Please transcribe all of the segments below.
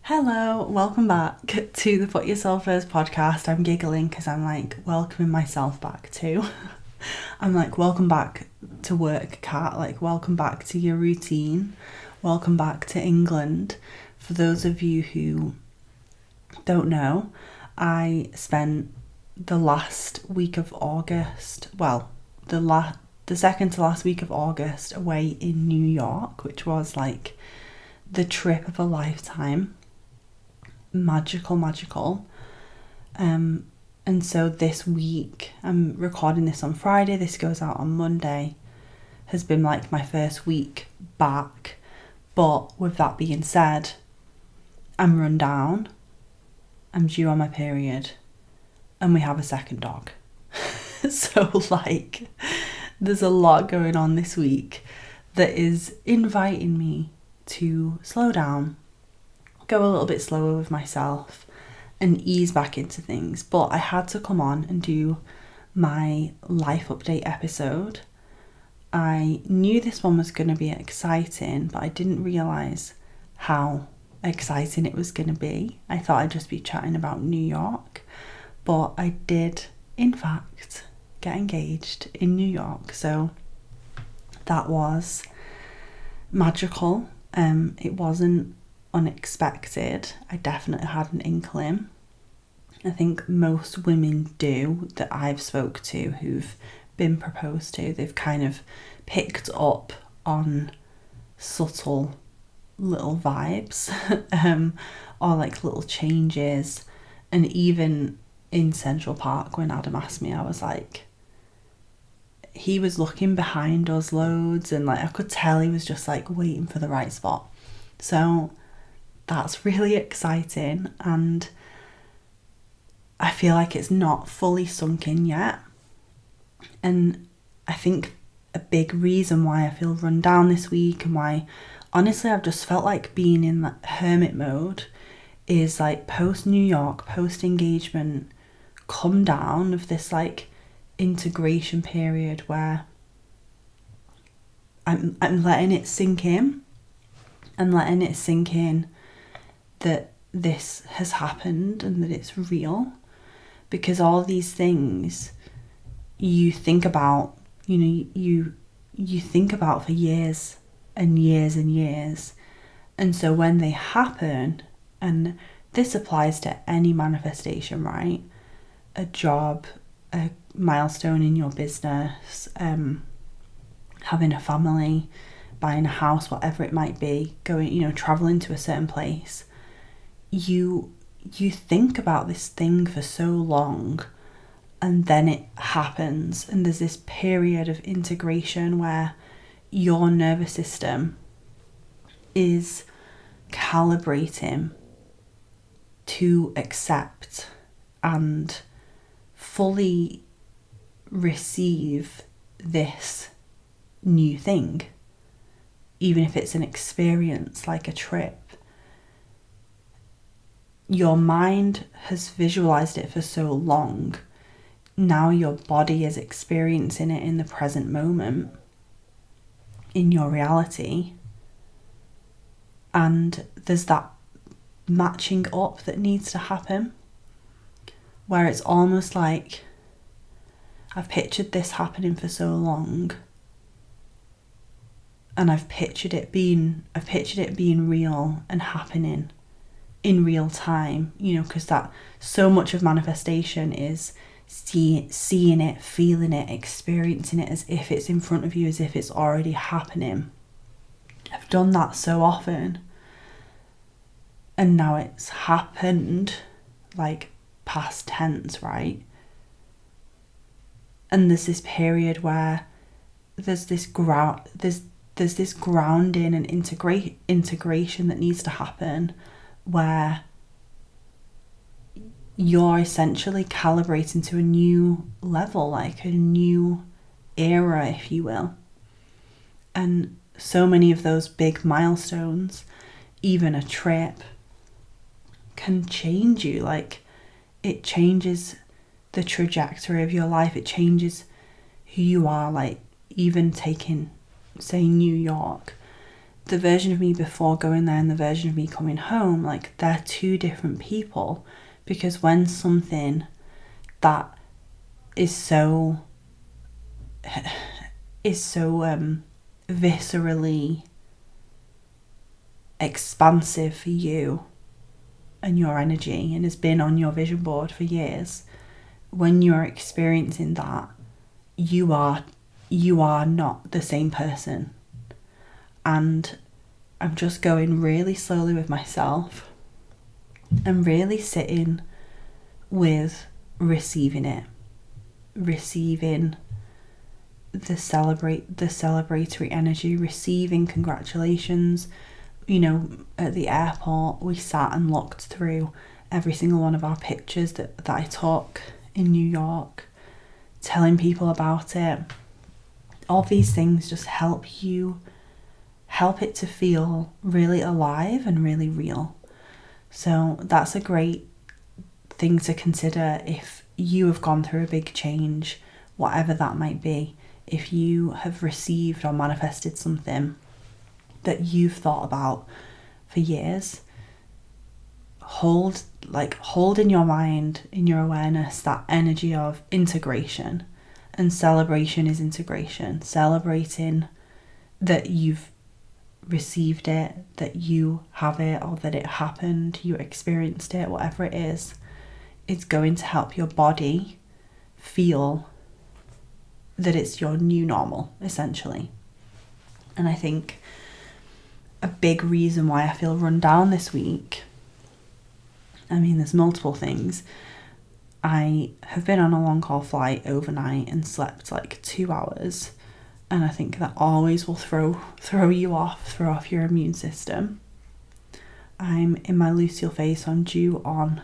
Hello, welcome back to the Put Yourself First podcast. I'm giggling because I'm like welcoming myself back too. I'm like, welcome back to work, Kat. Like, welcome back to your routine. Welcome back to England. For those of you who don't know, I spent the last week of August, the second to last week of August away in New York, which was like the trip of a lifetime. Magical. And so this week, I'm recording this on Friday, this goes out on Monday, has been like my first week back. But with that being said, I'm run down, I'm due on my period, and we have a second dog. So like, there's a lot going on this week that is inviting me to slow down, go a little bit slower with myself and ease back into things. But I had to come on and do my life update episode. I knew this one was going to be exciting, but I didn't realise how exciting it was going to be. I thought I'd just be chatting about New York, but I did in fact get engaged in New York, so that was magical. It wasn't unexpected. I definitely had an inkling. I think most women do that I've spoke to who've been proposed to. They've kind of picked up on subtle little vibes or like little changes. And even in Central Park, when Adam asked me, I was like, he was looking behind us loads, and like I could tell he was just like waiting for the right spot. So that's really exciting, and I feel like it's not fully sunk in yet. And I think a big reason why I feel run down this week, and why honestly I've just felt like being in that hermit mode, is like post New York, post engagement, come down of this like integration period where I'm letting it sink in. I'm letting it sink in that this has happened and that it's real, because all these things you think about, you think about for years and years and years. And so when they happen, and this applies to any manifestation, right? A job, a milestone in your business, having a family, buying a house, whatever it might be, going, traveling to a certain place. You think about this thing for so long, and then it happens, and there's this period of integration where your nervous system is calibrating to accept and fully receive this new thing, even if it's an experience like a trip. Your mind has visualized it for so long. Now your body is experiencing it in the present moment, in your reality. And there's that matching up that needs to happen, where it's almost like I've pictured this happening for so long, and I've pictured it being real and happening in real time, because that so much of manifestation is seeing it, feeling it, experiencing it as if it's in front of you, as if it's already happening. I've done that so often, and now it's happened, like past tense, right? And there's this period where there's this grounding and integration that needs to happen, where you're essentially calibrating to a new level, like a new era, if you will. And so many of those big milestones, even a trip, can change you. Like, it changes the trajectory of your life. It changes who you are. Like, even taking, say, New York, the version of me before going there and the version of me coming home, like, they're two different people. Because when something that is so viscerally expansive for you and your energy and has been on your vision board for years, when you're experiencing that, you are not the same person. And I'm just going really slowly with myself and really sitting with receiving it, receiving the celebratory energy, receiving congratulations. You know, at the airport, we sat and looked through every single one of our pictures that I took in New York, telling people about it. All these things just help it to feel really alive and really real. So that's a great thing to consider if you have gone through a big change, whatever that might be. If you have received or manifested something that you've thought about for years, hold in your mind, in your awareness, that energy of integration. And celebration is integration. Celebrating that you've received it, that you have it, or that it happened, you experienced it, whatever it is, it's going to help your body feel that it's your new normal, essentially. And I think a big reason why I feel run down this week, I mean, there's multiple things. I have been on a long haul flight overnight and slept like 2 hours. And I think that always will throw off your immune system. I'm in my luteal phase, so I'm due on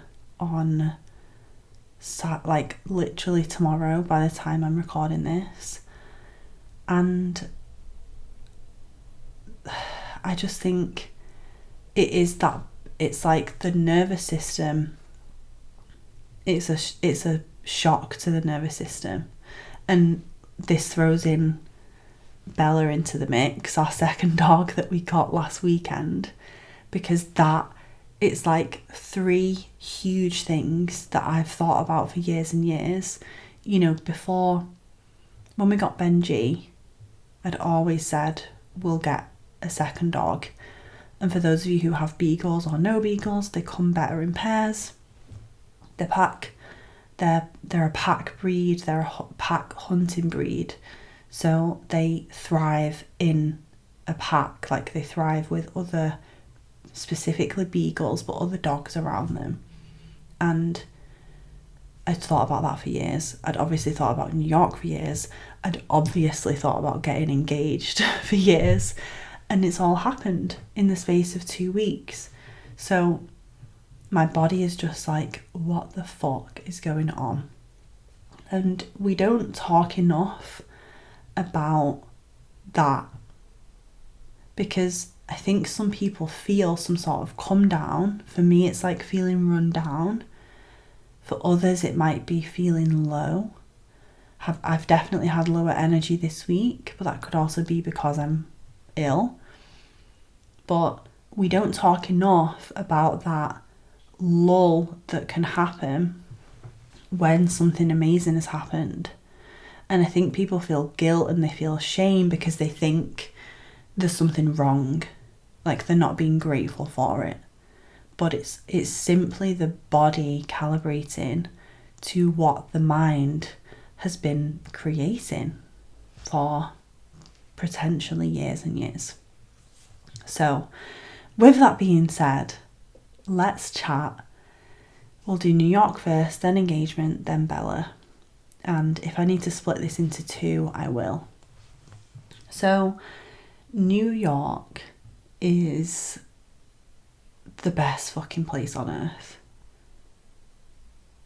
like literally tomorrow by the time I'm recording this. And I just think it's like the nervous system, it's a shock to the nervous system. And this throws in Bella into the mix, our second dog that we got last weekend, because it's like 3 huge things that I've thought about for years and years. You know, before, when we got Benji, I'd always said we'll get a second dog. And for those of you who have beagles or no beagles, they come better in pairs. They're a pack breed, they're a pack hunting breed. So they thrive in a pack, like they thrive with other, specifically beagles, but other dogs around them. And I'd thought about that for years. I'd obviously thought about New York for years. I'd obviously thought about getting engaged for years. And it's all happened in the space of 2 weeks. So my body is just like, what the fuck is going on? And we don't talk enough about that, because I think some people feel some sort of come down. For me, it's like feeling run down. For others, it might be feeling low. I've definitely had lower energy this week, but that could also be because I'm ill. But we don't talk enough about that lull that can happen when something amazing has happened. And I think people feel guilt and they feel shame because they think there's something wrong, like they're not being grateful for it. But it's simply the body calibrating to what the mind has been creating for potentially years and years. So with that being said, let's chat. We'll do New York first, then engagement, then Bella. And if I need to split this into 2, I will. So New York is the best fucking place on earth.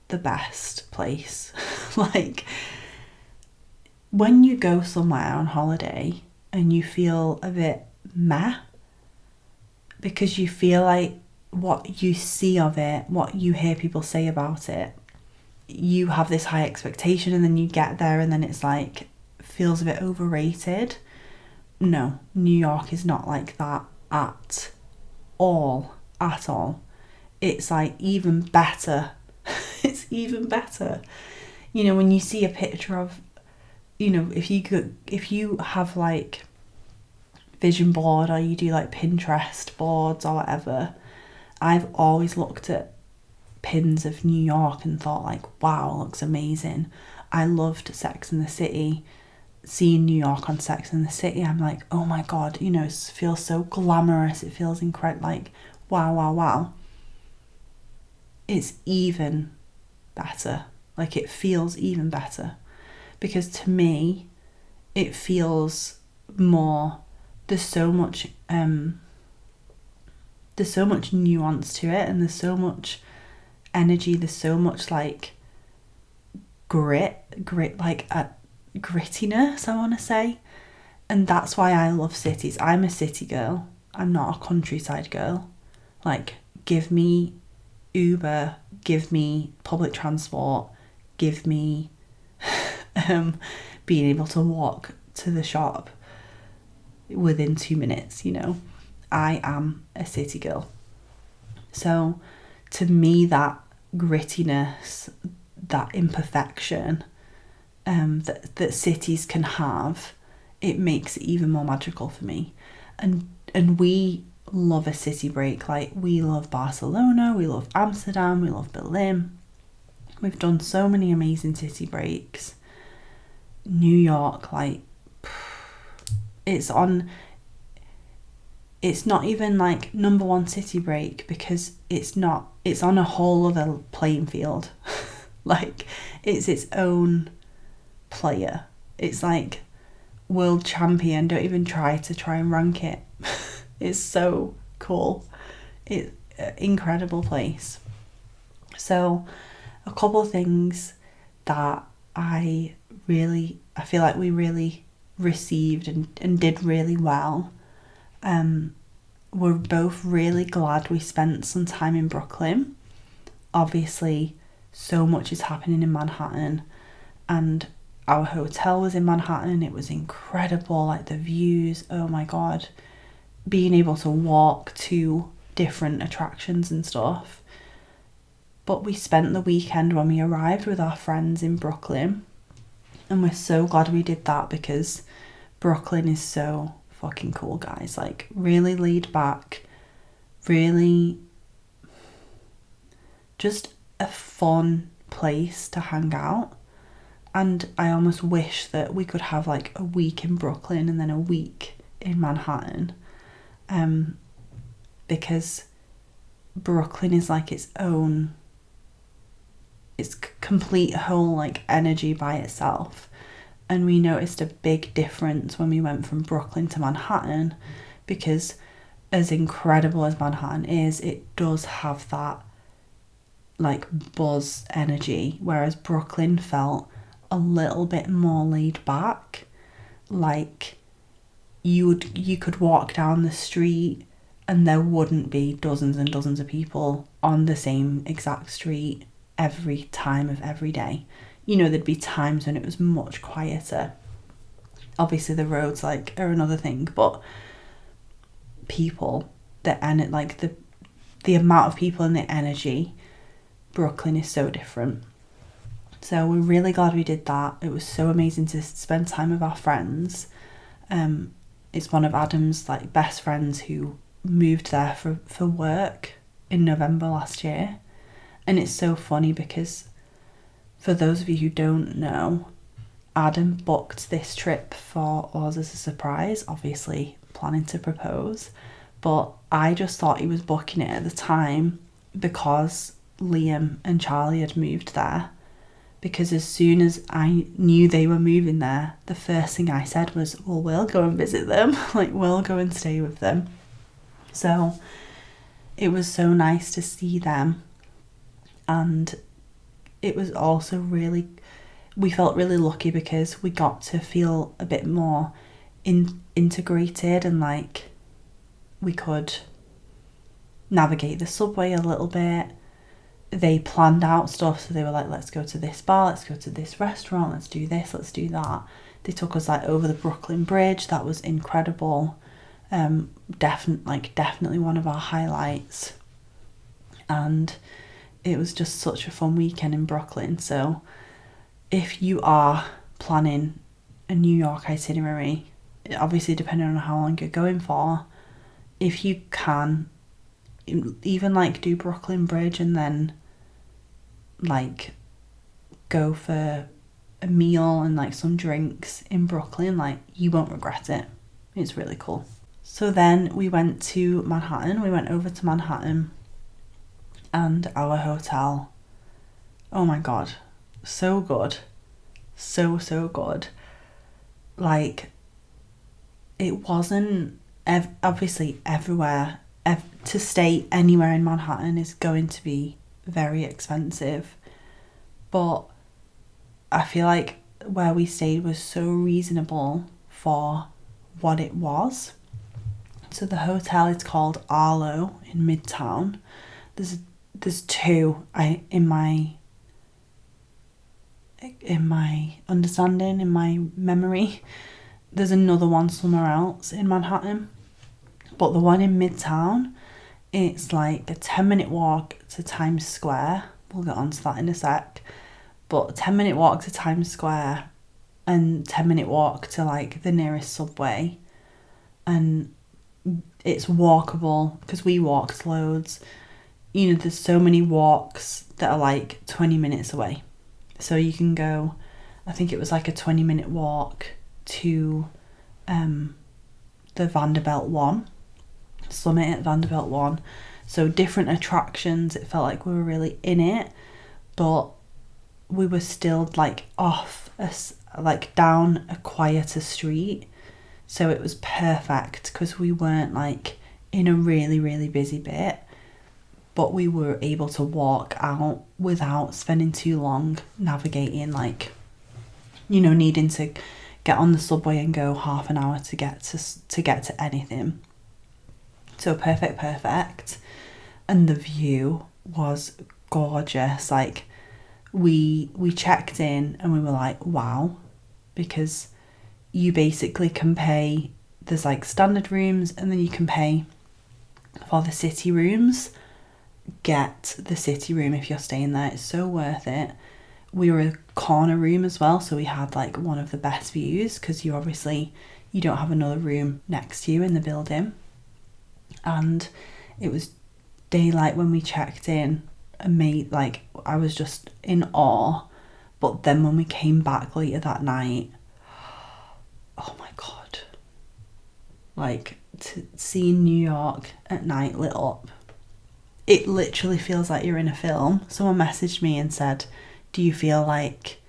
The best place. Like, when you go somewhere on holiday and you feel a bit meh, because you feel like what you see of it, what you hear people say about it, you have this high expectation, and then you get there and then it's like, feels a bit overrated. no, New York is not like that at all. It's like even better. It's even better. You know, when you see a picture of, you know, if you have like vision board or you do like Pinterest boards or whatever, I've always looked at pins of New York and thought like, wow, it looks amazing. I loved Sex and the City. Seeing New York on Sex and the City, I'm like, oh my god, you know, it feels so glamorous. It feels incredible. Like, wow. It's even better. Like, it feels even better. Because to me, it feels more, there's so much nuance to it, and there's so much energy, there's so much like grit, like a grittiness, I want to say. And that's why I love cities. I'm a city girl. I'm not a countryside girl. Like, give me Uber, give me public transport, give me being able to walk to the shop within 2 minutes, you know. I am a city girl. So to me, that grittiness, that imperfection that cities can have, it makes it even more magical for me. And we love a city break. Like, we love Barcelona, we love Amsterdam, we love Berlin. We've done so many amazing city breaks. New York, like, it's not even like number one city break, because it's on a whole other playing field. Like, it's its own player. It's like world champion. Don't even try and rank it. It's so cool. It's an incredible place. So a couple of things that I feel like we really received and did really well. We're both really glad we spent some time in Brooklyn. Obviously, so much is happening in Manhattan, and our hotel was in Manhattan, and it was incredible. Like, the views, oh my god. Being able to walk to different attractions and stuff. But we spent the weekend when we arrived with our friends in Brooklyn, and we're so glad we did that, because Brooklyn is so fucking cool, guys. Like, really laid back, really just a fun place to hang out. And I almost wish that we could have like a week in Brooklyn and then a week in Manhattan, because Brooklyn is like its complete whole like energy by itself. And we noticed a big difference when we went from Brooklyn to Manhattan, because as incredible as Manhattan is, it does have that like buzz energy, whereas Brooklyn felt a little bit more laid back. Like, you could walk down the street and there wouldn't be dozens and dozens of people on the same exact street every time of every day. You know, there'd be times when it was much quieter. Obviously the roads like are another thing, but people, the amount of people and the energy, Brooklyn is so different. So we're really glad we did that. It was so amazing to spend time with our friends. It's one of Adam's like best friends who moved there for work in November last year. And it's so funny because, for those of you who don't know, Adam booked this trip for us as a surprise, obviously planning to propose. But I just thought he was booking it at the time because Liam and Charlie had moved there. Because as soon as I knew they were moving there, the first thing I said was, well, we'll go and visit them. Like, we'll go and stay with them. So it was so nice to see them. And it was also we felt really lucky because we got to feel a bit more integrated, and like we could navigate the subway a little bit. They planned out stuff, so they were like, let's go to this bar, let's go to this restaurant, let's do this, let's do that. They took us like over the Brooklyn Bridge. That was incredible. Definitely one of our highlights. And it was just such a fun weekend in Brooklyn. So if you are planning a New York itinerary, obviously depending on how long you're going for, if you can, even like do Brooklyn Bridge and then like go for a meal and like some drinks in Brooklyn, like you won't regret it. It's really cool. So then we went to Manhattan. We went over to Manhattan, and our hotel, oh my god, so good. So good. Like, it wasn't obviously everywhere. To stay anywhere in Manhattan is going to be very expensive, but I feel like where we stayed was so reasonable for what it was. So the hotel is called Arlo in Midtown. There's two in my understanding, in my memory. There's another one somewhere else in Manhattan, but the one in Midtown, it's like a 10-minute walk to Times Square. We'll get onto that in a sec. But a 10-minute walk to Times Square and 10-minute walk to like the nearest subway. And it's walkable because we walked loads. You know, there's so many walks that are like 20 minutes away. So you can go, I think it was like a 20-minute walk to the Vanderbilt one, Summit at Vanderbilt one. So different attractions. It felt like we were really in it, but we were still like down a quieter street. So it was perfect because we weren't like in a really, really busy bit, but we were able to walk out without spending too long navigating, like, you know, needing to get on the subway and go half an hour to get to anything. So perfect. And the view was gorgeous. Like, we checked in and we were like, wow, because you basically can pay, there's like standard rooms and then you can pay for the city rooms. Get the city room if you're staying there. It's so worth it. We were a corner room as well, so we had like one of the best views because you don't have another room next to you in the building. And it was daylight when we checked in, and I was just in awe. But then when we came back later that night, oh my god, like, to see New York at night lit up, it literally feels like you're in a film. Someone messaged me and said, do you feel like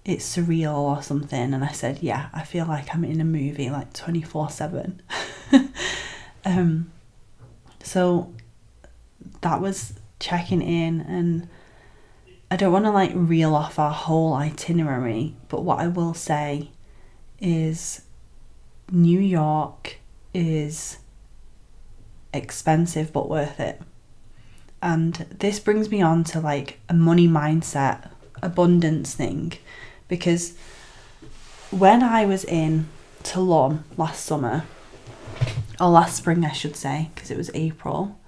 it's surreal or something? And I said, yeah, I feel like I'm in a movie, like 24/7. So that was checking in, and I don't want to like reel off our whole itinerary, but what I will say is New York is expensive but worth it. And this brings me on to like a money mindset, abundance thing, because when I was in Tulum last summer, or last spring I should say, because it was April,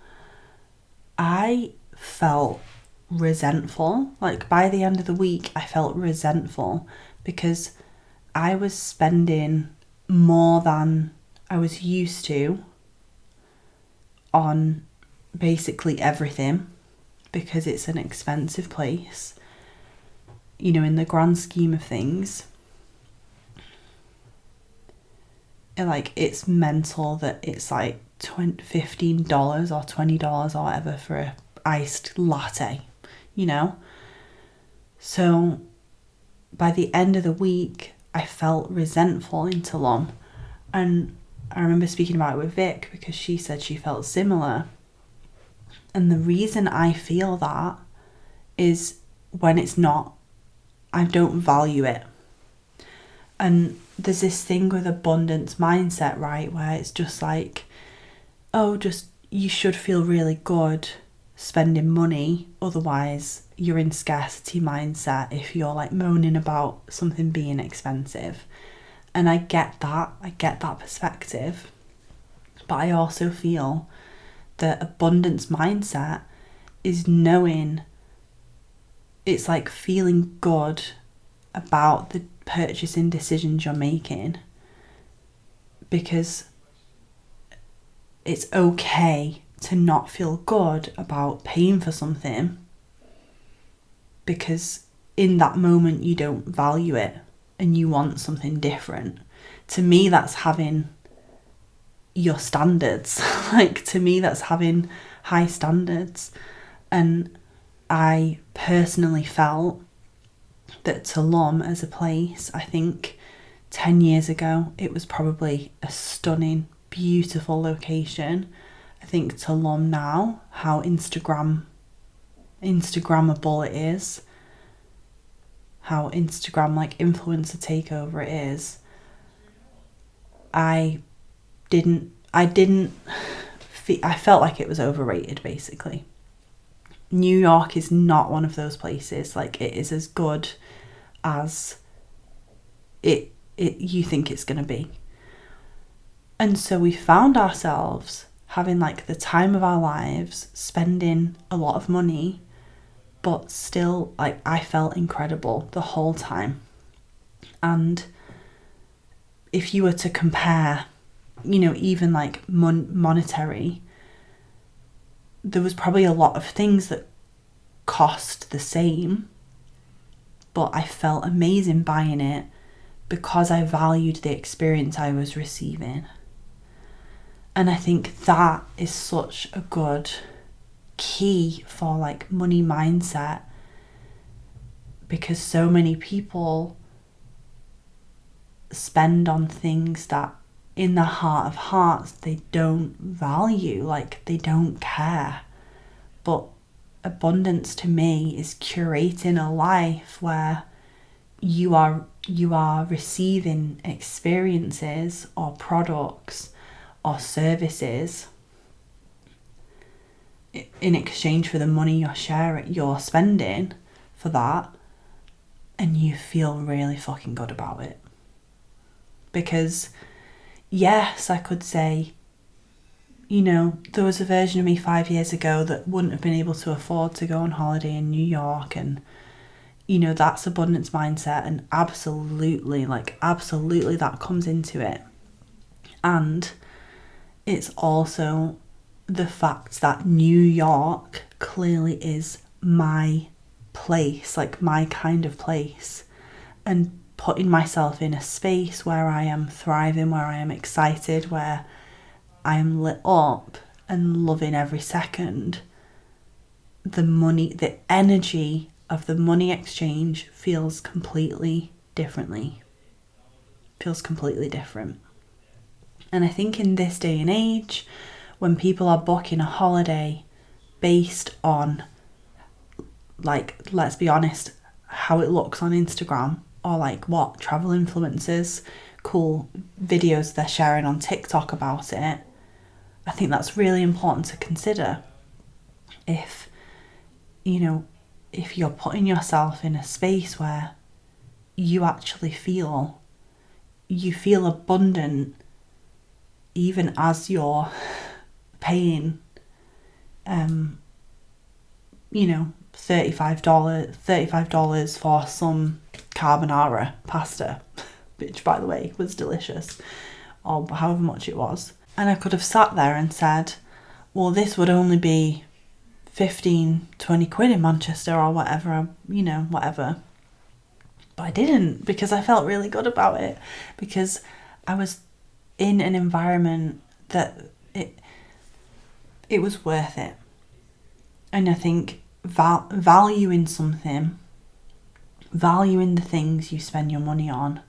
I felt resentful. Like, by the end of the week I felt resentful because I was spending more than I was used to on basically everything, because it's an expensive place, you know, in the grand scheme of things. Like, it's mental that it's like $15 or $20 or whatever for a iced latte, you know. So by the end of the week I felt resentful in Tulum, and I remember speaking about it with Vic because she said she felt similar. And the reason I feel that is when it's not, I don't value it. And there's this thing with abundance mindset, right, where it's just like, oh, just, you should feel really good, spending money. Otherwise, you're in scarcity mindset if you're like moaning about something being expensive. And I get that perspective. But I also feel that abundance mindset is knowing, it's like feeling good about the purchasing decisions you're making, because it's okay to not feel good about paying for something because in that moment you don't value it and you want something different. To me, that's having your standards. Like, to me, that's having high standards. And I personally felt that Tulum as a place, I think 10 years ago, it was probably a stunning, beautiful location. I think Tulum now, how Instagrammable it is, how Instagram like influencer takeover it is, I felt like it was overrated, basically. New York is not one of those places. Like, it is as good as it you think it's going to be. And so we found ourselves having like the time of our lives, spending a lot of money, but still, like, I felt incredible the whole time. And if you were to compare, you know, even like monetary, there was probably a lot of things that cost the same, but I felt amazing buying it because I valued the experience I was receiving. And I think that is such a good key for like money mindset, because so many people spend on things that in their heart of hearts they don't value, like they don't care. But abundance to me is curating a life where you are receiving experiences or products or services in exchange for the money you're spending for that, and you feel really fucking good about it. Because yes, I could say, you know, there was a version of me 5 years ago that wouldn't have been able to afford to go on holiday in New York, and you know, that's abundance mindset, and absolutely that comes into it. And it's also the fact that New York clearly is my place, like my kind of place, and putting myself in a space where I am thriving, where I am excited, where I am lit up and loving every second. The energy of the money exchange feels completely different. And I think in this day and age, when people are booking a holiday based on, like, let's be honest, how it looks on Instagram, or like what travel influencers, cool videos they're sharing on TikTok about it, I think that's really important to consider. If you're putting yourself in a space where you actually feel abundant, even as you're paying $35 for some carbonara pasta, which by the way was delicious, or however much it was. And I could have sat there and said, well, this would only be 15-20 quid in Manchester or whatever, whatever. But I didn't, because I felt really good about it, because I was in an environment that it was worth it. And I think valuing something, valuing the things you spend your money on,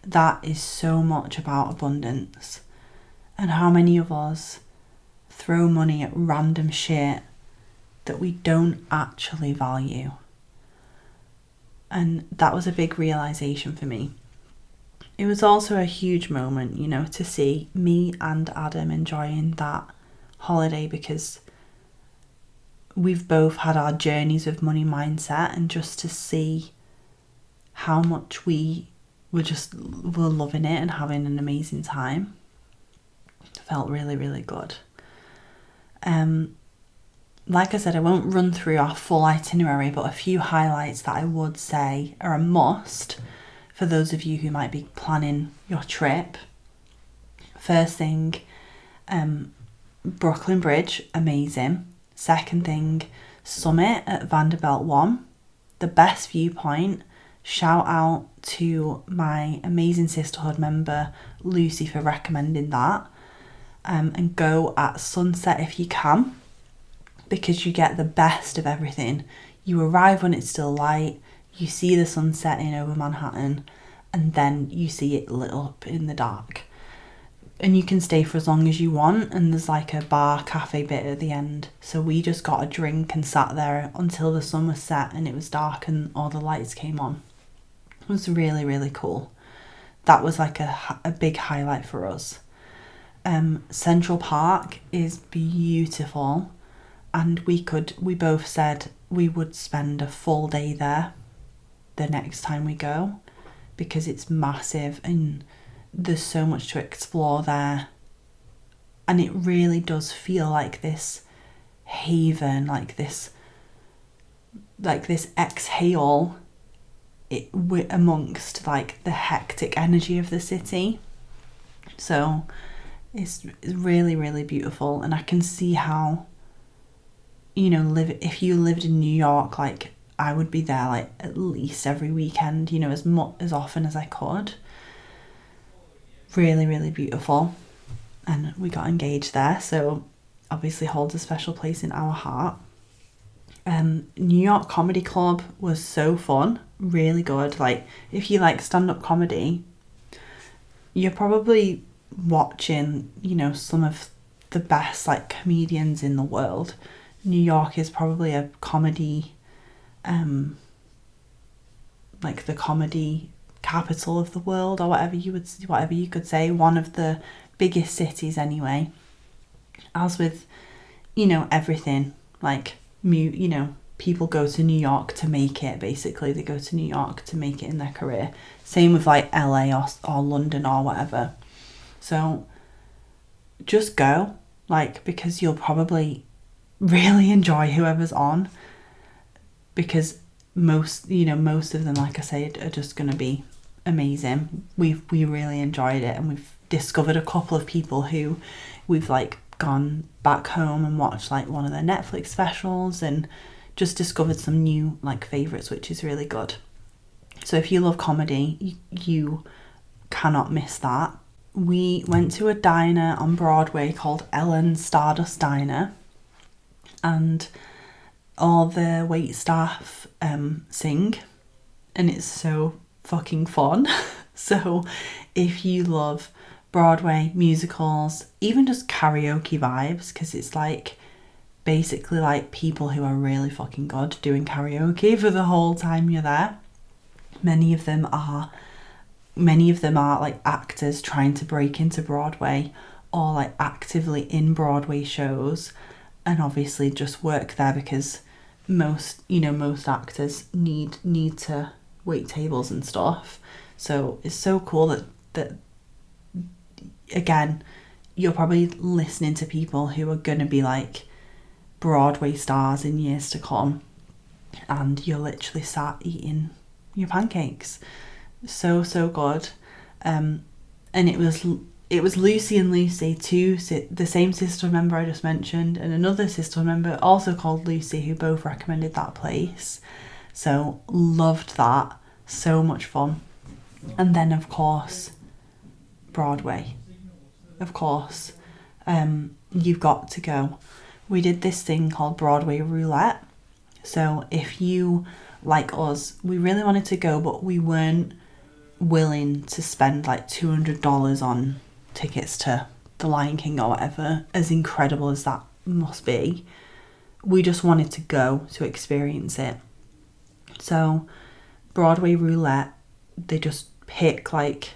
that is so much about abundance. And how many of us throw money at random shit that we don't actually value? And that was a big realization for me. It was also a huge moment, to see me and Adam enjoying that holiday, because we've both had our journeys with money mindset, and just to see how much we were loving it and having an amazing time felt really, really good. Like I said, I won't run through our full itinerary, but a few highlights that I would say are a must for those of you who might be planning your trip. First thing, Brooklyn Bridge, amazing. Second thing, Summit at Vanderbilt 1, the best viewpoint. Shout out to my amazing sisterhood member Lucy for recommending that. And go at sunset if you can, because you get the best of everything. You arrive when it's still light, you see the sun setting over Manhattan, and then you see it lit up in the dark. And you can stay for as long as you want, and there's like a bar cafe bit at the end. So we just got a drink and sat there until the sun was set and it was dark and all the lights came on. It was really, really cool. That was like a big highlight for us. Central Park is beautiful, and we both said we would spend a full day there the next time we go, because it's massive and there's so much to explore there, and it really does feel like this haven, like this exhale amongst like the hectic energy of the city. So it's really, really beautiful, and I can see how, if you lived in New York, like I would be there like at least every weekend, as often as I could. Really, really beautiful. And we got engaged there, so obviously holds a special place in our heart. New York Comedy Club was so fun, really good. Like if you like stand-up comedy, you're probably watching, some of the best like comedians in the world. New York is probably a comedy, like the comedy capital of the world, or whatever you could say, one of the biggest cities anyway. As with, everything, like, people go to New York to make it, basically. They go to New York to make it in their career. Same with like LA or London or whatever. So just go, because you'll probably really enjoy whoever's on, because most of them, like I said, are just going to be amazing. We really enjoyed it, and we've discovered a couple of people who we've like gone back home and watched like one of their Netflix specials, and just discovered some new like favourites, which is really good. So if you love comedy, you cannot miss that. We went to a diner on Broadway called Ellen's Stardust Diner, and all the wait staff sing, and it's so fucking fun. So if you love Broadway, musicals, even just karaoke vibes, because it's like basically like people who are really fucking good doing karaoke for the whole time you're there. Many of them are like actors trying to break into Broadway, or like actively in Broadway shows, and obviously just work there because most actors need to wait tables and stuff. So it's so cool that again, you're probably listening to people who are going to be like Broadway stars in years to come, and you're literally sat eating your pancakes. So good. And it was Lucy and Lucy, the same sister member I just mentioned, and another sister member also called Lucy, who both recommended that place. So loved that. So much fun. And then of course Broadway. Of course. You've got to go. We did this thing called Broadway Roulette. So if you, like us, we really wanted to go, but we weren't willing to spend like $200 on tickets to The Lion King or whatever, as incredible as that must be. We just wanted to go to experience it. So Broadway Roulette, they just pick like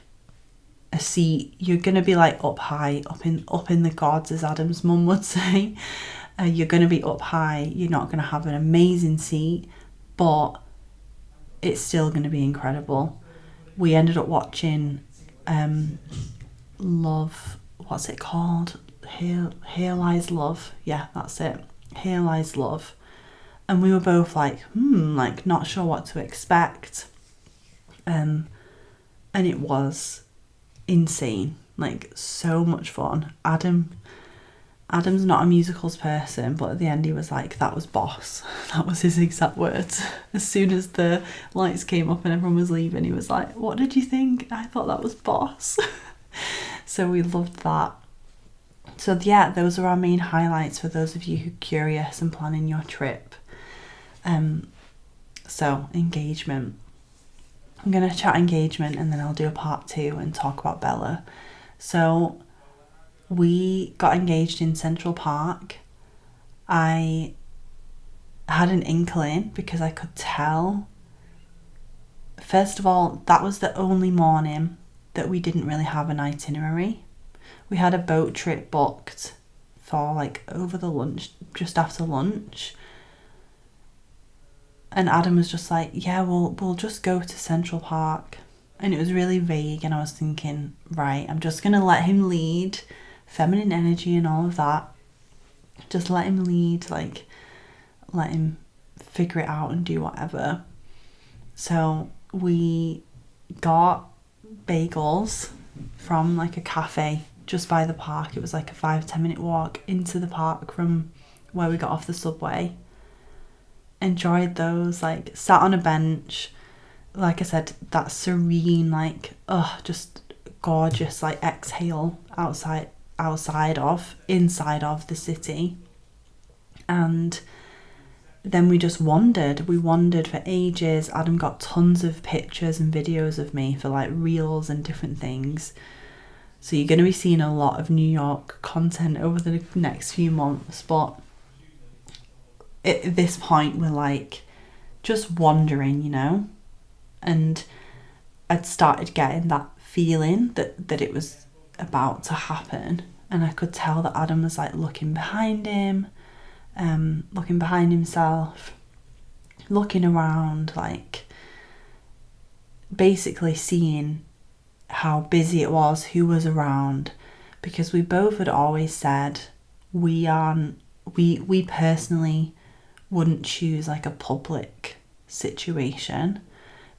a seat. You're gonna be like up high, up in the gods, as Adam's mum would say. You're going to be up high. You're not going to have an amazing seat, but it's still going to be incredible. We ended up watching Love, what's it called? Here Lies Love. Yeah, that's it. Here Lies Love. And we were both like, like not sure what to expect. And it was insane, like so much fun. Adam's not a musicals person, but at the end he was like, that was boss. That was his exact words. As soon as the lights came up and everyone was leaving, he was like, what did you think? I thought that was boss. So we loved that. So yeah, those are our main highlights for those of you who are curious and planning your trip. So engagement. I'm going to chat engagement and then I'll do a part 2 and talk about Bella. So we got engaged in Central Park. I had an inkling because I could tell. First of all, that was the only morning that we didn't really have an itinerary. We had a boat trip booked for like over the lunch, just after lunch. And Adam was just like, yeah, we'll just go to Central Park. And it was really vague, and I was thinking, right, I'm just going to let him lead, feminine energy and all of that. Just let him lead, like, let him figure it out and do whatever. So we got bagels from like a cafe just by the park. It was like a 5-10 minute walk into the park from where we got off the subway. Enjoyed those, like sat on a bench, like I said, that serene, like just gorgeous, like exhale inside of the city. And then we just wandered for ages. Adam got tons of pictures and videos of me for like reels and different things. So you're going to be seeing a lot of New York content over the next few months, but at this point we're like just wandering, you know. And I'd started getting that feeling that it was about to happen, and I could tell that Adam was like looking behind him, looking behind himself, looking around, like basically seeing how busy it was, who was around, because we both had always said we personally wouldn't choose like a public situation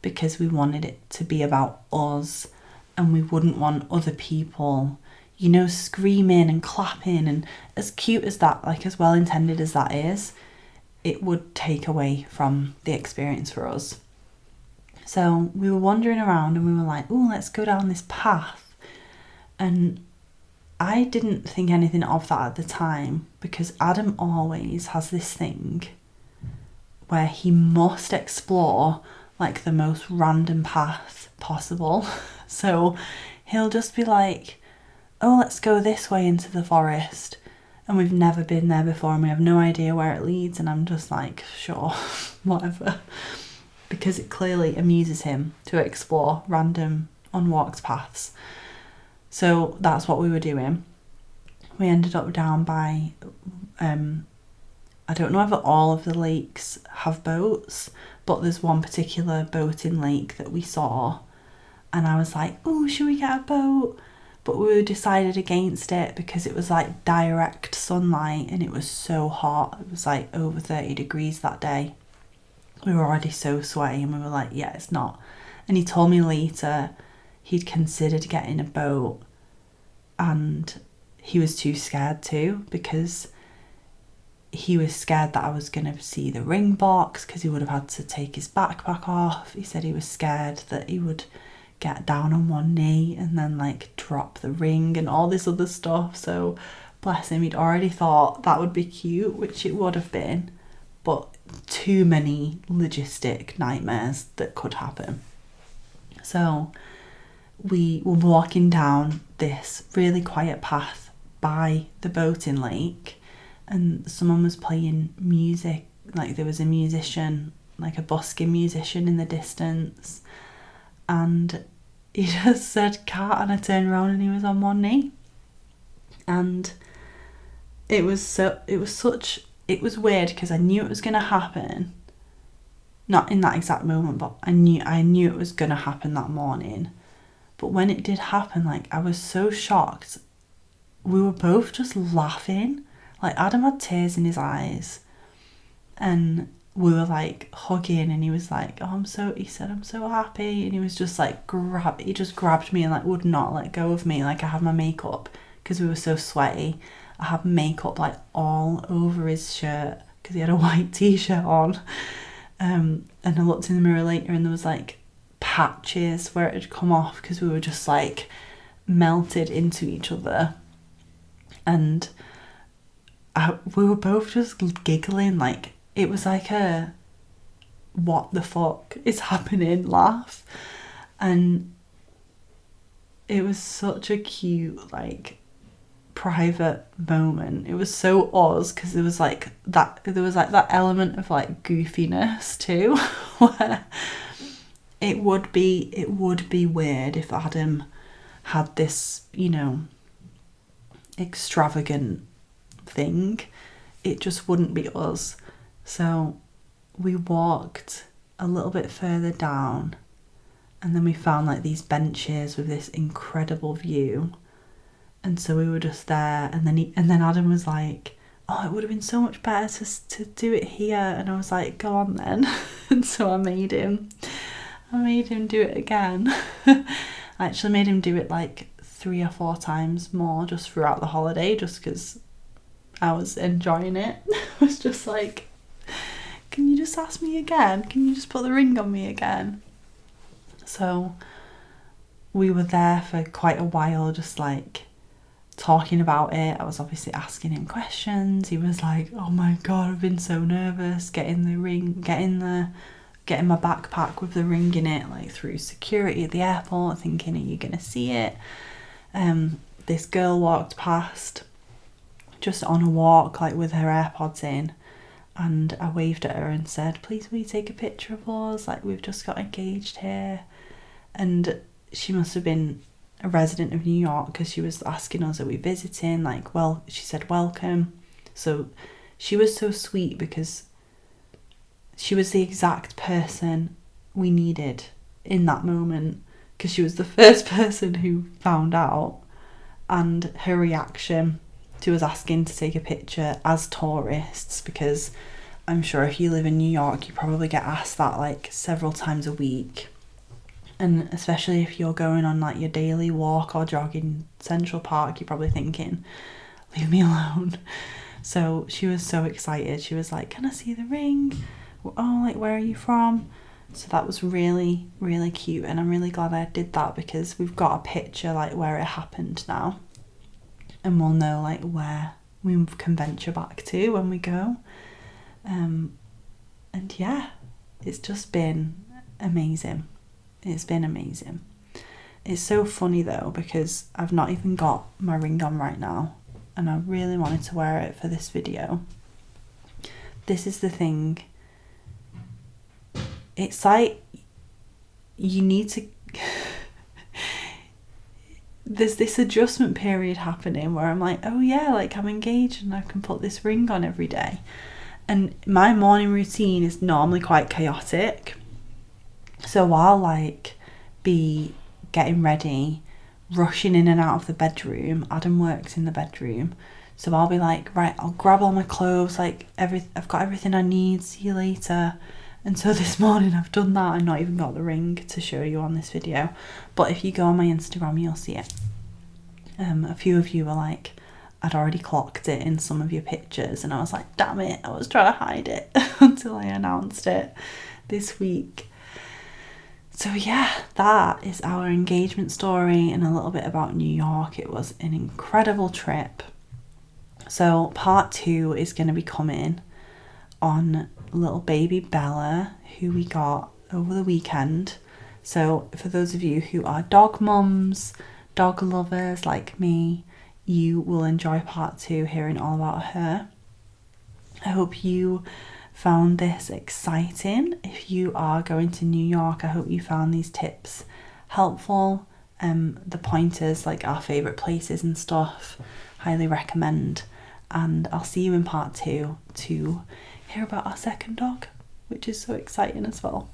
because we wanted it to be about us, and we wouldn't want other people, you know, screaming and clapping. And as cute as that, like as well intended as that is, it would take away from the experience for us. So we were wandering around and we were like, oh, let's go down this path. And I didn't think anything of that at the time, because Adam always has this thing where he must explore like the most random path possible. So he'll just be like, oh, let's go this way into the forest. And we've never been there before and we have no idea where it leads. And I'm just like, sure, whatever. Because it clearly amuses him to explore random unwalked paths. So that's what we were doing. We ended up down by, I don't know if all of the lakes have boats, but there's one particular boating lake that we saw. And I was like, oh, should we get a boat? But we decided against it because it was like direct sunlight and it was so hot. It was like over 30 degrees that day. We were already so sweaty and we were like, yeah, it's not. And he told me later he'd considered getting a boat and he was too scared to, because he was scared that I was going to see the ring box because he would have had to take his backpack off. He said he was scared that he would get down on one knee and then like drop the ring and all this other stuff. So bless him, he'd already thought that would be cute, which it would have been, but too many logistic nightmares that could happen. So we were walking down this really quiet path by the boating lake, and someone was playing music, like there was a musician, like a busking musician in the distance, and he just said cat, and I turned around and he was on one knee. And it was weird because I knew it was going to happen. Not in that exact moment, but I knew it was going to happen that morning. But when it did happen, like, I was so shocked. We were both just laughing. Like, Adam had tears in his eyes. And we were, like, hugging. And he was like, he said, I'm so happy. And he was just, like, he just grabbed me and, like, would not let go of me. Like, I had my makeup, because we were so sweaty. I had makeup, like, all over his shirt, because he had a white t-shirt on. And I looked in the mirror later, and there was, like, patches where it had come off, because we were just, like, melted into each other. And we were both just giggling. Like, it was like a what the fuck is happening laugh. And it was such a cute, like, private moment. It was so us, because there was like that element of, like, goofiness too, where it would be weird if Adam had this, you know, extravagant thing. It just wouldn't be us. So we walked a little bit further down, and then we found, like, these benches with this incredible view. And so we were just there, and then Adam was like, oh, it would have been so much better to do it here. And I was like, go on then. And so I made him do it again. I actually made him do it like 3 or 4 times more just throughout the holiday, just because I was enjoying it. I was just like, can you just ask me again? Can you just put the ring on me again? So we were there for quite a while, just, like, talking about it. I was obviously asking him questions. He was like, oh my god, I've been so nervous getting the ring, getting my backpack with the ring in it, like, through security at the airport, thinking, are you gonna see it? This girl walked past, just on a walk, like, with her AirPods in, and I waved at her and said, please will you take a picture of us, like, we've just got engaged here. And she must have been a resident of New York, because she was asking us, are we visiting? Like, well, she said welcome. So she was so sweet, because she was the exact person we needed in that moment, because she was the first person who found out, and her reaction to us asking to take a picture as tourists, because I'm sure if you live in New York, you probably get asked that, like, several times a week. And especially if you're going on, like, your daily walk or jog in Central Park, you're probably thinking, leave me alone. So she was so excited. She was like, can I see the ring? Oh, like, where are you from? So that was really, really cute. And I'm really glad I did that, because we've got a picture, like, where it happened now. And we'll know, like, where we can venture back to when we go. And yeah, it's just been amazing. It's been amazing. It's so funny though, because I've not even got my ring on right now, and I really wanted to wear it for this video. This is the thing. It's like, you need to there's this adjustment period happening where I'm like, oh yeah, like, I'm engaged and I can put this ring on every day. And my morning routine is normally quite chaotic. So I'll, like, be getting ready, rushing in and out of the bedroom. Adam works in the bedroom. So I'll be like, right, I'll grab all my clothes, like, I've got everything I need, see you later. And so this morning I've done that. I've not even got the ring to show you on this video. But if you go on my Instagram, you'll see it. A few of you were like, I'd already clocked it in some of your pictures. And I was like, damn it, I was trying to hide it until I announced it this week. So yeah, that is our engagement story and a little bit about New York. It was an incredible trip. So part 2 is going to be coming on little baby Bella, who we got over the weekend. So for those of you who are dog mums, dog lovers like me, you will enjoy part 2, hearing all about her. I hope you found this exciting. If you are going to New York, I hope you found these tips helpful. The pointers, like our favourite places and stuff, highly recommend. and I'll see you in part 2 to hear about our second dog, which is so exciting as well.